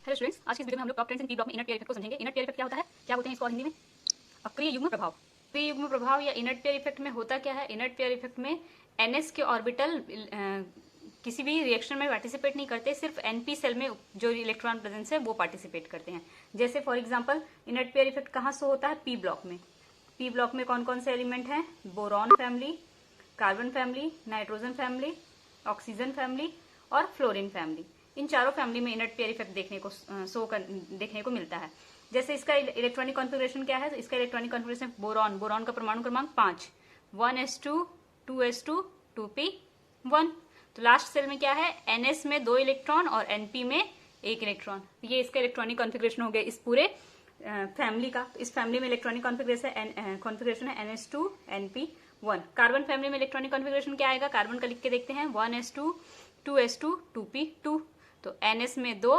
Hello students, आज की इस वीडियो में हम लोग टॉप 10 से पी ब्लॉक में इनर्ट पेयर इफेक्ट को समझेंगे। इनर्ट पेयर इफेक्ट क्या होता है, क्या बोलते हैं इसको हिंदी में? अक्रिय युग्म प्रभाव। अक्रिय युग्म प्रभाव या इनर्ट पेयर इफेक्ट में होता क्या है? इनर्ट पेयर इफेक्ट में एनएस के ऑर्बिटल किसी भी रिएक्शन में पार्टिसिपेट नहीं करते, सिर्फ एनपी सेल में जो इलेक्ट्रॉन प्रेजेंस है वो पार्टिसिपेट करते हैं। जैसे for example inert pair effect कहाँ से होता है? पी ब्लॉक में। पी ब्लॉक में कौन कौन से एलिमेंट हैं? Boron family, carbon family, nitrogen family, oxygen family और फ्लोरीन फैमिली। इन चारों फैमिली में इनर्ट पेयर इफेक्ट देखने को मिलता है। जैसे इसका इलेक्ट्रॉनिक कॉन्फ़िगरेशन क्या है? तो इसका इलेक्ट्रॉनिक कॉन्फ़िगरेशन बोरॉन का परमाणु क्रमांक 5, 1s2 2s2 2p1। तो लास्ट सेल में क्या है? NS में 2 इलेक्ट्रॉन और NP में 1 इलेक्ट्रॉन। ये इसका इलेक्ट्रॉनिक कॉन्फ़िगरेशन हो गया इस पूरे फैमिली का। इस फैमिली में इलेक्ट्रॉनिक कॉन्फ़िगरेशन है NS2 NP1। कार्बन फैमिली में इलेक्ट्रॉनिक कॉन्फ़िगरेशन क्या आएगा? कार्बन का लिख के देखते हैं, 1s2 2s2 2p2। तो NS में 2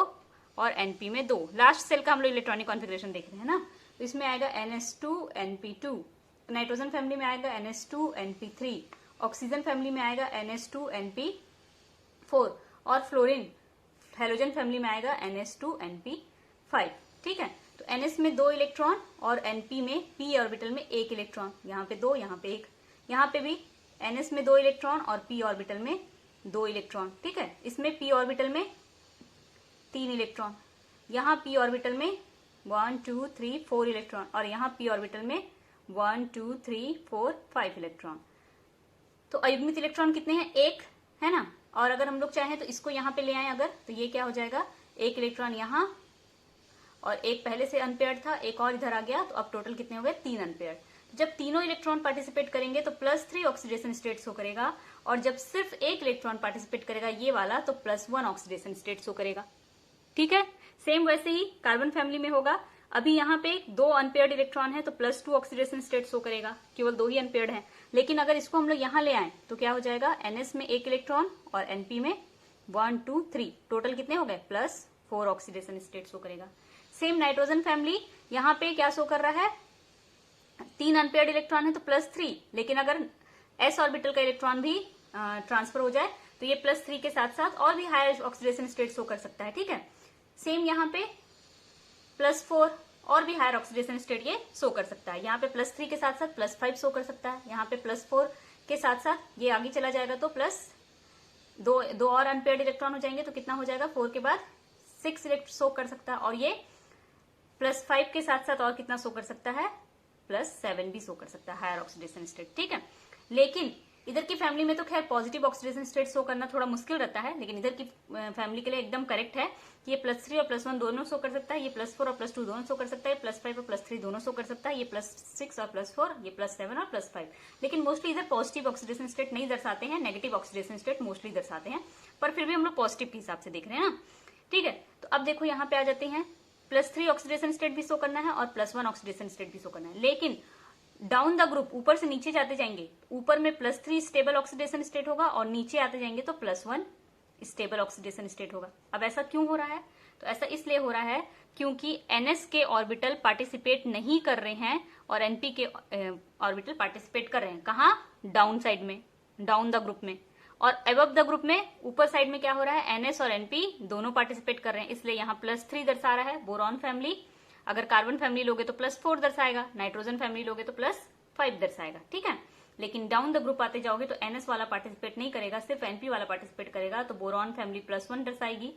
और NP में 2। लास्ट सेल का हम लोग इलेक्ट्रॉनिक कॉन्फ़िगरेशन देख रहे हैं ना, तो इसमें आएगा NS2 NP2। नाइट्रोजन फैमिली में आएगा NS2 NP3। ऑक्सीजन फैमिली में आएगा NS2 NP4 और फ्लोरीन हैलोजन फैमिली में आएगा NS2 NP5। ठीक है, तो NS में 2 इलेक्ट्रॉन और NP में p ऑर्बिटल में 1 इलेक्ट्रॉन। यहाँ पे 2, यहाँ पे 1। यहाँ पे भी NS में 2 इलेक्ट्रॉन और p ऑर्बिटल में 2 इलेक्ट्रॉन। ठीक है, इसमें p ऑर्बिटल में 3 इलेक्ट्रॉन, यहाँ p ऑर्बिटल में 1 2 3 4 इलेक्ट्रॉन और यहाँ p ऑर्बिटल में 1 2 3 4 5 इलेक्ट्रॉन। तो अयुग्मित इलेक्ट्रॉन कितने हैं? 1 है ना। और अगर हम लोग चाहें तो इसको यहाँ पे ले आए अगर, तो ये क्या हो जाएगा? 1 इलेक्ट्रॉन यहाँ और 1 पहले से अनपेयर्ड था, 1 और इधर आ गया, तो अब टोटल कितने हो गए? 3 अनपेयर्ड। जब तीनों इलेक्ट्रॉन पार्टिसिपेट करेंगे तो +3 ऑक्सीडेशन स्टेट शो करेगा, और जब सिर्फ 1 इलेक्ट्रॉन पार्टिसिपेट करेगा ये वाला, तो +1 ऑक्सीडेशन स्टेट शो करेगा। ठीक है, सेम वैसे ही कार्बन फैमिली में होगा। अभी यहाँ पे 2 अनपेयर्ड इलेक्ट्रॉन है तो +2 ऑक्सीडेशन स्टेट शो करेगा, केवल 2 ही अनपेयर्ड हैं। लेकिन अगर इसको हम लोग यहाँ ले आए तो क्या हो जाएगा? NS में 1 इलेक्ट्रॉन और NP में 1 2 3, टोटल कितने हो गए? +4 ऑक्सीडेशन स्टेट शो करेगा। सेम नाइट्रोजन फैमिली, यहाँ पे क्या शो कर रहा है? 3 अनपेयर्ड इलेक्ट्रॉन है तो +3, लेकिन अगर s ऑर्बिटल का इलेक्ट्रॉन भी ट्रांसफर हो जाए तो ये +3 के साथ साथ और भी हायर ऑक्सीडेशन स्टेट शो कर सकता है। ठीक है, सेम यहाँ पे +4 और भी हायर ऑक्सीडेशन स्टेट ये शो कर सकता है। यहाँ पे +3 के साथ साथ +5 शो कर सकता है। यहाँ पे +4 के साथ साथ ये आगे चला जाएगा तो +2 और अनपेयर्ड इलेक्ट्रॉन हो जाएंगे, तो कितना हो जाएगा? 4 के बाद 6 इलेक्ट्रॉन शो कर सकता है। और ये +5 के साथ साथ और कितना शो कर सकता है? +7 भी शो कर सकता है, हायर ऑक्सीडेशन स्टेट। ठीक है, लेकिन इधर की फैमिली में तो खैर पॉजिटिव ऑक्सीडेशन स्टेट शो करना थोड़ा मुश्किल रहता है, लेकिन इधर की फैमिली के लिए एकदम करेक्ट है कि ये +3 और +1 दोनों शो कर सकता है, ये +4 और +2 दोनों शो कर सकता है, +5 और +3 दोनों शो कर सकता है, ये +6 और +4, ये +7 और +5। लेकिन मोस्टली इधर पॉजिटिव ऑक्सीडेशन स्टेट नहीं दर्शाते हैं, नेगेटिव ऑक्सीडेशन स्टेट मोस्टली दर्शाते हैं, पर फिर भी हम लोग पॉजिटिव के हिसाब से देख रहे हैं ना। ठीक है, तो अब देखो यहाँ पे आ जाते हैं, +3 ऑक्सीडेशन स्टेट भी शो करना है और +1 ऑक्सीडेशन स्टेट भी शो करना है। लेकिन डाउन द ग्रुप, ऊपर से नीचे जाते जाएंगे, ऊपर में +3 स्टेबल ऑक्सीडेशन स्टेट होगा और नीचे आते जाएंगे तो +1 स्टेबल ऑक्सीडेशन स्टेट होगा। अब ऐसा क्यों हो रहा है? तो ऐसा इसलिए हो रहा है क्योंकि NS के ऑर्बिटल पार्टिसिपेट नहीं कर रहे हैं और NP के ऑर्बिटल पार्टिसिपेट कर रहे हैं। कहाँ? डाउन साइड में, डाउन द ग्रुप में। और अबव द ग्रुप में, ऊपर साइड में क्या हो रहा है? NS और NP दोनों पार्टिसिपेट कर रहे हैं, इसलिए यहाँ +3 दर्शा रहा है बोरॉन फैमिली। अगर कार्बन फैमिली लोगे तो +4 दर्शाएगा, नाइट्रोजन फैमिली लोगे तो +5 दर्शाएगा। ठीक है, लेकिन डाउन द ग्रुप आते जाओगे तो NS वाला पार्टिसिपेट नहीं करेगा, सिर्फ NP वाला पार्टिसिपेट करेगा, तो बोरॉन फैमिली +1 दर्शाएगी,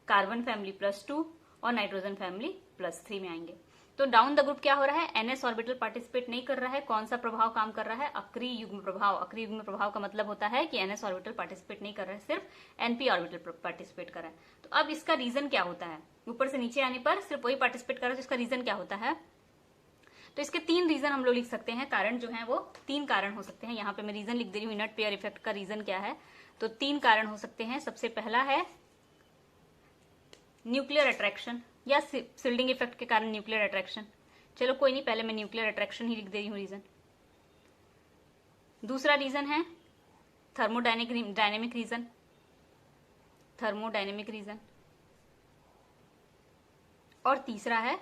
कार्बन फैमिली +2 और नाइट्रोजन फैमिली +3 में आएंगे। तो डाउन द ग्रुप क्या हो रहा है? NS ऑर्बिटल पार्टिसिपेट नहीं कर रहा है। कौन सा प्रभाव काम कर रहा है? अक्रिय युग्म प्रभाव। अक्रिय युग्म प्रभाव का मतलब होता है कि NS ऑर्बिटल पार्टिसिपेट नहीं कर रहा है, सिर्फ NP ऑर्बिटल पार्टिसिपेट कर रहा है। तो अब इसका रीजन क्या होता है? ऊपर से नीचे आने पर सिर्फ वही पार्टिसिपेट कर रहा है, तो इसका रीजन क्या होता है? तो इसके 3 रीजन हम लोग लिख सकते हैं। कारण जो है वो 3 कारण हो सकते हैं। यहाँ पे मैं रीजन लिख दे रही हूँ, इनर्ट पेयर इफेक्ट का रीजन क्या है। तो 3 कारण हो सकते हैं। सबसे पहला है न्यूक्लियर अट्रैक्शन या शिल्डिंग इफेक्ट के कारण न्यूक्लियर अट्रैक्शन। चलो कोई नहीं, पहले मैं न्यूक्लियर अट्रैक्शन ही लिख दे रही हूँ रीजन। दूसरा रीजन है थर्मोडायनेमिक रीजन, थर्मोडायनेमिक रीजन। और तीसरा है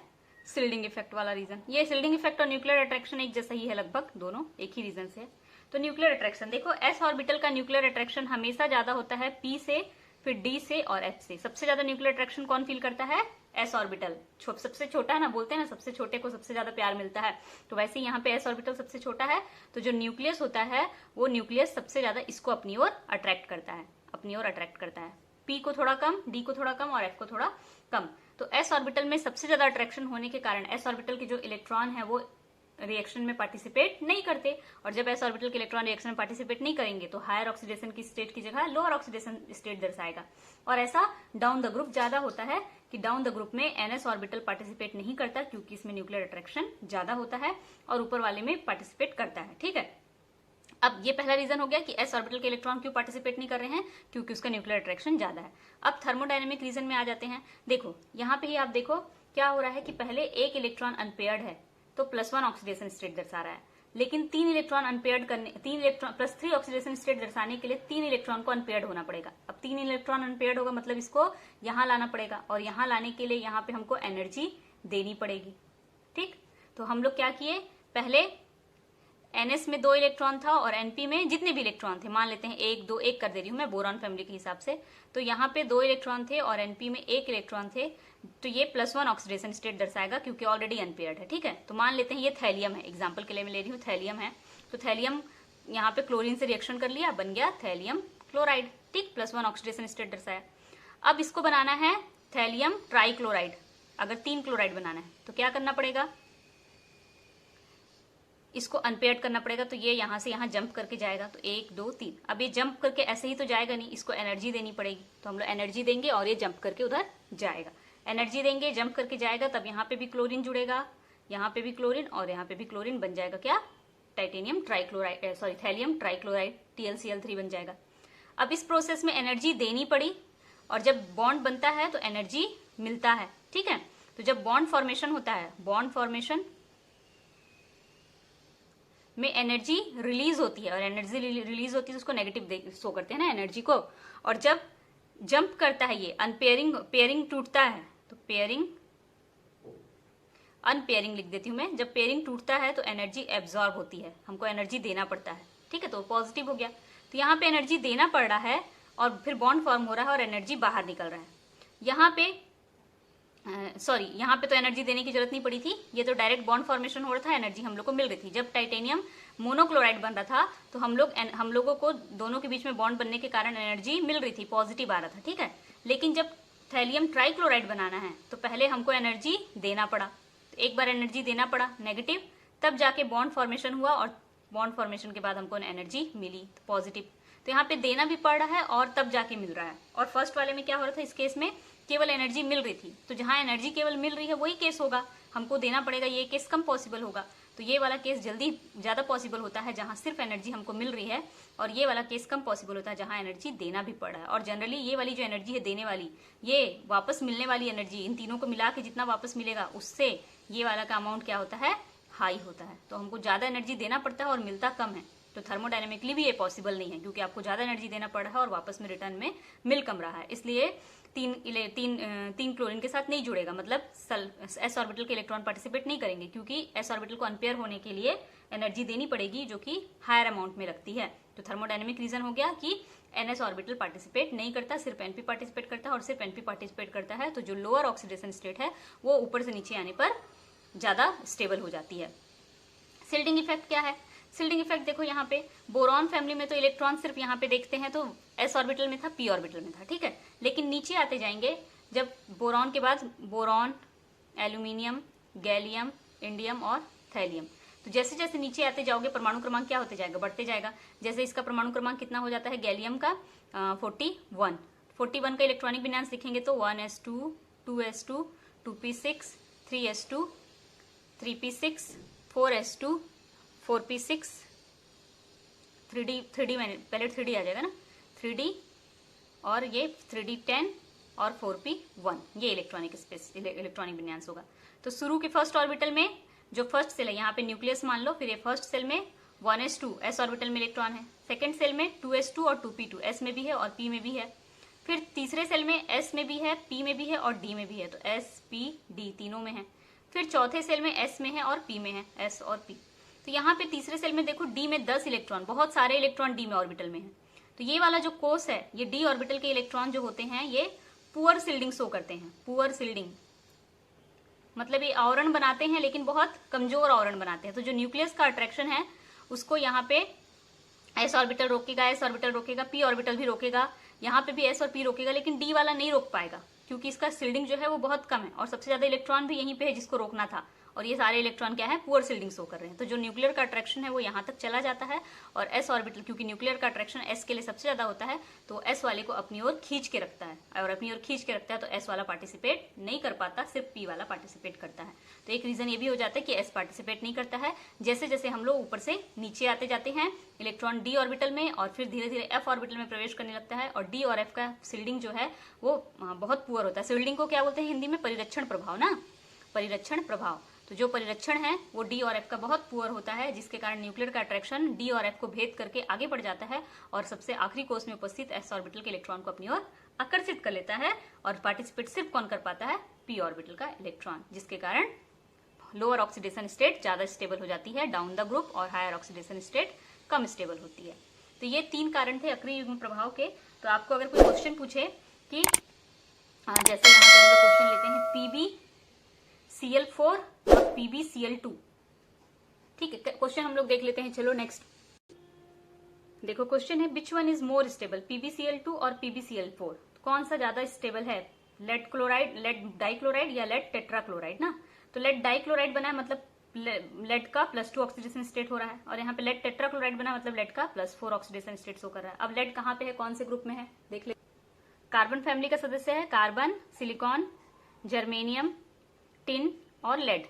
शिल्डिंग इफेक्ट वाला रीजन। ये शिल्डिंग इफेक्ट और न्यूक्लियर अट्रैक्शन एक जैसा ही है, लगभग दोनों एक ही रीजन से है। तो न्यूक्लियर अट्रैक्शन देखो, s ऑर्बिटल का न्यूक्लियर अट्रैक्शन हमेशा ज्यादा होता है p से फिर डी से और एच से। सबसे ज्यादा न्यूक्लियर अट्रैक्शन कौन फील करता है? S orbital. सबसे छोटा है ना, बोलते हैं ना सबसे छोटे को सबसे ज्यादा प्यार मिलता है, तो वैसे ही यहाँ पे एस ऑर्बिटल सबसे छोटा है, तो जो न्यूक्लियस होता है वो न्यूक्लियस सबसे ज्यादा इसको अपनी ओर अट्रैक्ट करता है, अपनी ओर अट्रैक्ट करता है। पी को थोड़ा कम, डी को थोड़ा कम और एफ को थोड़ा कम। तो एस ऑर्बिटल में सबसे ज्यादा अट्रैक्शन होने के कारण एस ऑर्बिटल के जो इलेक्ट्रॉन है वो रिएक्शन में पार्टिसिपेट नहीं करते, और जब एस ऑर्बिटल के इलेक्ट्रॉन रिएक्शन में पार्टिसिपेट नहीं करेंगे तो हायर ऑक्सीडेशन की स्टेट की जगह लोअर ऑक्सीडेशन स्टेट दर्शाएगा। और ऐसा डाउन द ग्रुप ज्यादा होता है कि डाउन द ग्रुप में एनएस ऑर्बिटल पार्टिसिपेट नहीं करता क्योंकि इसमें न्यूक्लियर अट्रैक्शन ज्यादा होता है, और ऊपर वाले में पार्टिसिपेट करता है। ठीक है, अब ये पहला रीजन हो गया कि एस ऑर्बिटल के इलेक्ट्रॉन क्यों पार्टिसिपेट नहीं कर रहे हैं, क्योंकि उसका न्यूक्लियर अट्रैक्शन ज्यादा है। अब थर्मोडायनेमिक रीजन में आ जाते हैं। देखो यहाँ पे ही आप देखो क्या हो रहा है कि पहले एक इलेक्ट्रॉन अनपेयर्ड है तो +1 ऑक्सीडेशन स्टेट दर्शा रहा है, लेकिन 3 इलेक्ट्रॉन अनपेयर्ड करने, 3 इलेक्ट्रॉन +3 ऑक्सीडेशन स्टेट दर्शाने के लिए 3 इलेक्ट्रॉन को अनपेयर्ड होना पड़ेगा। अब 3 इलेक्ट्रॉन अनपेयर्ड होगा मतलब इसको यहाँ लाना पड़ेगा, और यहाँ लाने के लिए यहाँ पे हमको एनर्जी देनी पड़ेगी। ठीक, तो हम लोग क्या किए, पहले एनएस में 2 इलेक्ट्रॉन था और एनपी में जितने भी इलेक्ट्रॉन थे, मान लेते हैं 1 2 1 कर दे रही हूं मैं बोरॉन फैमिली के हिसाब से, तो यहाँ पे 2 इलेक्ट्रॉन थे और एनपी में 1 इलेक्ट्रॉन थे, तो ये +1 ऑक्सीडेशन स्टेट दर्शाएगा क्योंकि ऑलरेडी अनपेयर्ड है। ठीक है, तो मान लेते हैं ये थैलियम है, एग्जाम्पल के लिए मैं ले रही हूँ थैलियम है, तो थैलियम यहाँ पे क्लोरीन से रिएक्शन कर लिया, बन गया थैलियम क्लोराइड। ठीक, +1 ऑक्सीडेशन स्टेट दर्शाया। अब इसको बनाना है थैलियम ट्राइक्लोराइड। अगर 3 क्लोराइड बनाना है तो क्या करना पड़ेगा, इसको अनपेयर्ड करना पड़ेगा, तो ये यहाँ से यहाँ जंप करके जाएगा, तो 1 2 3। अब ये जंप करके ऐसे ही तो जाएगा नहीं, इसको एनर्जी देनी पड़ेगी, तो हम लोग एनर्जी देंगे और ये जंप करके उधर जाएगा। एनर्जी देंगे, जंप करके जाएगा, तब यहाँ पे भी क्लोरीन जुड़ेगा, यहाँ पे भी क्लोरीन और यहाँ पे भी क्लोरीन, बन जाएगा क्या, titanium trichloride, sorry thallium trichloride, TlCl3 बन जाएगा। अब इस प्रोसेस में एनर्जी देनी पड़ी, और जब बॉन्ड बनता है तो एनर्जी मिलता है। ठीक है, तो जब बॉन्ड फॉर्मेशन होता है, बॉन्ड फॉर्मेशन में एनर्जी रिलीज होती है, और एनर्जी रिलीज होती है तो उसको नेगेटिव शो करते हैं ना एनर्जी को। और जब जंप करता है ये पेयरिंग टूटता है, तो पेयरिंग, अनपेयरिंग लिख देती हूं मैं, जब पेयरिंग टूटता है तो एनर्जी एब्जॉर्ब होती है, हमको एनर्जी देना पड़ता है। ठीक है, तो पॉजिटिव हो गया, तो यहाँ पे एनर्जी देना पड़ रहा है और फिर बॉन्ड फॉर्म हो रहा है और एनर्जी बाहर निकल रहा है। यहाँ पे यहाँ पे तो एनर्जी देने की जरूरत नहीं पड़ी थी, ये तो डायरेक्ट बॉन्ड फॉर्मेशन हो रहा था, एनर्जी हम लोग को मिल रही थी। जब टाइटेनियम मोनोक्लोराइड बन रहा था तो हम लोगों को दोनों के बीच में बॉन्ड बनने के कारण एनर्जी मिल रही थी, पॉजिटिव आ रहा था। ठीक है, लेकिन जब थैलियम ट्राइक्लोराइड बनाना है तो पहले हमको एनर्जी देना पड़ा, तो एक बार एनर्जी देना पड़ा नेगेटिव, तब जाके बॉन्ड फॉर्मेशन हुआ, और बॉन्ड फॉर्मेशन के बाद हमको एनर्जी मिली पॉजिटिव। तो यहाँ पे देना भी पड़ रहा है और तब जाके मिल रहा है। और फर्स्ट वाले में क्या हो रहा था, इस केस में केवल एनर्जी मिल रही थी, तो जहां एनर्जी केवल मिल रही है वही केस होगा, हमको देना पड़ेगा, ये केस कम पॉसिबल होगा। तो ये वाला केस जल्दी ज्यादा पॉसिबल होता है जहां सिर्फ एनर्जी हमको मिल रही है, और ये वाला केस कम पॉसिबल होता है जहां एनर्जी देना भी पड़ रहा है। और जनरली ये वाली जो एनर्जी है देने वाली, ये वापस मिलने वाली एनर्जी, इन तीनों को मिला के जितना वापस मिलेगा उससे ये वाला का अमाउंट क्या होता है, हाई होता है। तो हमको ज्यादा एनर्जी देना पड़ता है और मिलता कम है, तो थर्मोडायनेमिकली भी ये पॉसिबल नहीं है, क्योंकि आपको ज्यादा एनर्जी देना पड़ रहा है और वापस में रिटर्न में मिल कम रहा है। इसलिए तीन क्लोरीन के साथ नहीं जुड़ेगा, मतलब एस ऑर्बिटल के इलेक्ट्रॉन पार्टिसिपेट नहीं करेंगे, क्योंकि एस ऑर्बिटल को अनपेयर होने के लिए एनर्जी देनी पड़ेगी जो कि हायर अमाउंट में लगती है। तो थर्मोडायनेमिक रीजन हो गया कि एनएस ऑर्बिटल पार्टिसिपेट नहीं करता, सिर्फ एनपी पार्टिसिपेट करता है, और सिर्फ एनपी पार्टिसिपेट करता है तो जो लोअर ऑक्सीडेशन स्टेट है वो ऊपर से नीचे आने पर ज्यादा स्टेबल हो जाती है। सिल्डिंग इफेक्ट क्या है, सिल्डिंग इफेक्ट देखो यहाँ पे बोरॉन फैमिली में तो इलेक्ट्रॉन सिर्फ यहाँ पे देखते हैं तो एस ऑर्बिटल में था, पी ऑर्बिटल में था। ठीक है, लेकिन नीचे आते जाएंगे, जब बोरॉन के बाद बोरॉन, एल्यूमिनियम, गैलियम, इंडियम और थैलियम, तो जैसे जैसे नीचे आते जाओगे परमाणु क्रमांक क्या होते जाएगा, बढ़ते जाएगा। जैसे इसका परमाणु क्रमांक कितना हो जाता है गैलियम का 41 का इलेक्ट्रॉनिक विन्यास लिखेंगे तो 1s2 2s2 2p6 3s2 3p6 4s2 4p6 3d मैंने पहले 3d आ जाएगा ना, 3d और ये 3d10 और 4p1, ये इलेक्ट्रॉनिक स्पेस इलेक्ट्रॉनिक विन्यास होगा। तो शुरू के फर्स्ट ऑर्बिटल में जो फर्स्ट सेल है, यहाँ पे न्यूक्लियस मान लो, फिर ये फर्स्ट सेल में 1s2 एस ऑर्बिटल में इलेक्ट्रॉन है, सेकेंड सेल में 2s2 और 2p2 एस में भी है और p में भी है, फिर तीसरे सेल में s में भी है, p में भी है और d में भी है, तो s p d तीनों में है, फिर चौथे सेल में s में है और p में है, s और p। तो यहाँ पे तीसरे सेल में देखो d में 10 इलेक्ट्रॉन, बहुत सारे इलेक्ट्रॉन d में ऑर्बिटल में है, तो ये वाला जो कोस है, ये डी ऑर्बिटल के इलेक्ट्रॉन जो होते हैं ये पुअर सील्डिंग शो करते हैं। पुअर सील्डिंग मतलब ये आवरण बनाते हैं लेकिन बहुत कमजोर आवरण बनाते हैं। तो जो न्यूक्लियस का अट्रैक्शन है उसको यहाँ पे एस ऑर्बिटल रोकेगा, एस ऑर्बिटल रोकेगा, पी ऑर्बिटल भी रोकेगा, यहाँ पे भी एस और पी रोकेगा, लेकिन डी वाला नहीं रोक पाएगा क्योंकि इसका सील्डिंग जो है वो बहुत कम है और सबसे ज्यादा इलेक्ट्रॉन भी यहीं पे है जिसको रोकना था, और ये सारे इलेक्ट्रॉन क्या है, पुअर सील्डिंग शो कर रहे हैं। तो जो न्यूक्लियर का अट्रैक्शन है वो यहाँ तक चला जाता है और एस ऑर्बिटल, क्योंकि न्यूक्लियर का अट्रैक्शन एस के लिए सबसे ज्यादा होता है, तो एस वाले को अपनी ओर खींच के रखता है, और अपनी ओर खींच के रखता है तो एस वाला पार्टिसिपेट नहीं कर पाता, सिर्फ पी वाला पार्टिसिपेट करता है। तो एक रीजन ये भी हो जाता है कि एस पार्टिसिपेट नहीं करता है। जैसे जैसे हम लोग ऊपर से नीचे आते जाते हैं, इलेक्ट्रॉन डी ऑर्बिटल में और फिर धीरे धीरे एफ ऑर्बिटल में प्रवेश करने लगता है, और डी और एफ का सील्डिंग जो है वो बहुत पुअर होता है। सील्डिंग को क्या बोलते हैं हिंदी में, परिरक्षण प्रभाव ना, परिरक्षण प्रभाव। तो जो परिरक्षण है वो डी और एफ का बहुत पुअर होता है, जिसके कारण न्यूक्लियर का अट्रैक्शन डी और एफ को भेद करके आगे बढ़ जाता है और सबसे आखिरी कोष में उपस्थित एस ऑर्बिटल के इलेक्ट्रॉन को अपनी ओर आकर्षित कर लेता है, और पार्टिसिपेट सिर्फ कौन कर पाता है, पी ऑर्बिटल का इलेक्ट्रॉन, जिसके कारण लोअर ऑक्सीडेशन स्टेट ज्यादा स्टेबल हो जाती है डाउन द ग्रुप, और हायर ऑक्सीडेशन स्टेट कम स्टेबल होती है। तो ये 3 कारण थे अक्रिय युग्म प्रभाव के। तो आपको अगर कोई क्वेश्चन पूछे कि जैसे यहाँ पे हम लोग क्वेश्चन लेते हैं PbCl4 और PbCl2, ठीक है, क्वेश्चन हम लोग देख लेते हैं। चलो नेक्स्ट देखो, क्वेश्चन है which one is more stable, PbCl2 और PbCl4, कौन सा ज्यादा स्टेबल है, लेड क्लोराइड, लेड डाइक्लोराइड या लेड टेट्राक्लोराइड ना। तो लेड डाइक्लोराइड बना है मतलब लेड का +2 ऑक्सीडेशन स्टेट हो रहा है, और यहाँ पे लेड टेट्राक्लोराइड बना मतलब लेड का +4 ऑक्सीडेशन स्टेट शो कर रहा है। अब लेड कहाँ पे है, कौन से ग्रुप में है देख ले। कार्बन फैमिली का सदस्य है, कार्बन, सिलिकॉन, जर्मेनियम, टिन और लेड।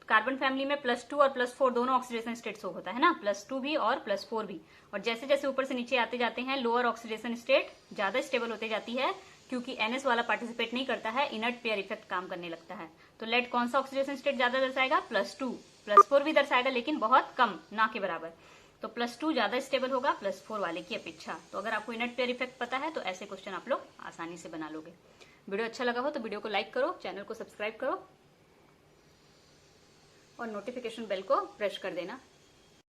कार्बन फैमिली में +2 और +4 दोनों ऑक्सीडेशन स्टेट शो होता है ना, +2 भी और +4 भी। और जैसे जैसे ऊपर से नीचे आते जाते हैं लोअर ऑक्सीडेशन स्टेट ज्यादा स्टेबल होते जाती है, क्योंकि NS वाला पार्टिसिपेट नहीं करता है, इनर्ट पेयर इफेक्ट काम करने लगता है। तो लेड कौन सा ऑक्सीडेशन स्टेट ज्यादा दर्शाएगा, +2, +4 भी दर्शाएगा लेकिन बहुत कम, ना के बराबर। तो +2 ज्यादा स्टेबल होगा +4 वाले की अपेक्षा। तो अगर आपको इनर्ट पेयर इफेक्ट पता है तो ऐसे क्वेश्चन आप लोग आसानी से बना लोगे। वीडियो अच्छा लगा हो तो वीडियो को लाइक करो, चैनल को सब्सक्राइब करो और नोटिफिकेशन बेल को प्रेस कर देना।